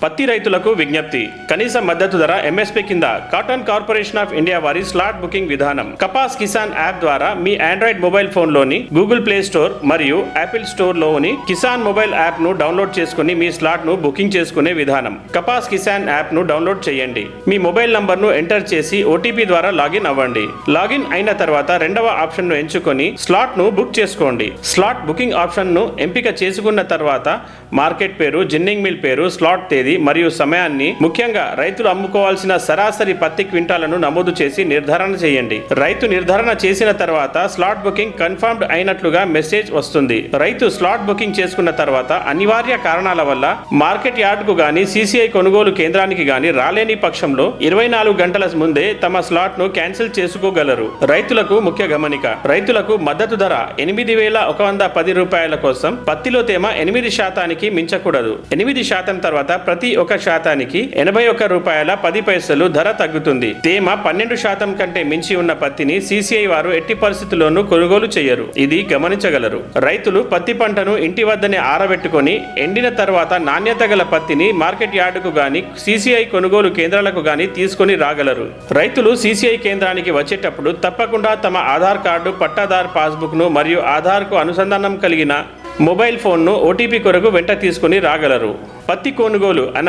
పత్తి రైతులకు విజ్ఞప్తి. కనీస మద్దతు ధర ఎంఎస్పీ కింద కాటన్ కార్పొరేషన్ ఆఫ్ ఇండియా వారి స్లాట్ బుకింగ్ విధానం. కపాస్ కిసాన్ యాప్ ద్వారా మీ ఆండ్రాయిడ్ మొబైల్ ఫోన్ లోని గూగుల్ ప్లే స్టోర్ మరియు యాపిల్ స్టోర్ లోని కిసాన్ మొబైల్ యాప్ ను డౌన్లోడ్ చేసుకుని మీ స్లాట్ ను బుకింగ్ చేసుకునే విధానం. కపాస్ కిసాన్ యాప్ ను డౌన్లోడ్ చేయండి. మీ మొబైల్ నంబర్ ను ఎంటర్ చేసి ఓటీపీ ద్వారా లాగిన్ అవ్వండి. లాగిన్ అయిన తర్వాత రెండవ ఆప్షన్ ను ఎంచుకొని స్లాట్ ను బుక్ చేసుకోండి. స్లాట్ బుకింగ్ ఆప్షన్ ను ఎంపిక చేసుకున్న తర్వాత మార్కెట్ పేరు, జిన్నింగ్ మిల్ పేరు, స్లాట్ తేదీ మరియు సమయాన్ని, ముఖ్యంగా రైతులు అమ్ముకోవాల్సిన సరాసరి పత్తి క్వింటాలను నమోదు చేసి నిర్ధారణ చేయండి. రైతు నిర్ధారణ చేసిన తర్వాత స్లాట్ బుకింగ్ కన్ఫర్మ్డ్ అయినట్లుగా మెసేజ్ వస్తుంది. రైతు స్లాట్ బుకింగ్ చేసుకున్న తర్వాత అనివార్య కారణాల వల్ల మార్కెట్ యార్డ్ కు గాని సిసిఐ కొనుగోలు కేంద్రానికి గాని రాలేని పక్షంలో 24 గంటల ముందే తమ స్లాట్ ను క్యాన్సిల్ చేసుకోగలరు. రైతులకు ముఖ్య గమనిక. రైతులకు మద్దతు ధర 8,110 రూపాయల కోసం పత్తిలో తేమ 8% మించకూడదు. 8% తర్వాత ప్రతి 1% 81 రూపాయల 10 పైసలు ధర తగ్గుతుంది. తేమ 12% కంటే మించి ఉన్న పత్తిని సిసిఐ వారు ఎట్టి పరిస్థితుల్లోనూ కొనుగోలు చేయరు. ఇది గమనించగలరు. రైతులు పత్తి పంటను ఇంటి వద్దనే ఆరబెట్టుకొని ఎండిన తర్వాత నాణ్యత గల పత్తిని మార్కెట్ యార్డుకు గాని సిసిఐ కొనుగోలు కేంద్రాలకు గాని తీసుకొని రాగలరు. రైతులు సిసిఐ కేంద్రానికి వచ్చేటప్పుడు తప్పకుండా తమ ఆధార్ కార్డు, పట్టాదార్ పాస్బుక్ ను మరియు ఆధార్ కు అనుసంధానం కలిగిన మొబైల్ ఫోన్ ను ఓటీపీ కొరకు వెంట తీసుకుని రాగలరు. పత్తి కొనుగోలు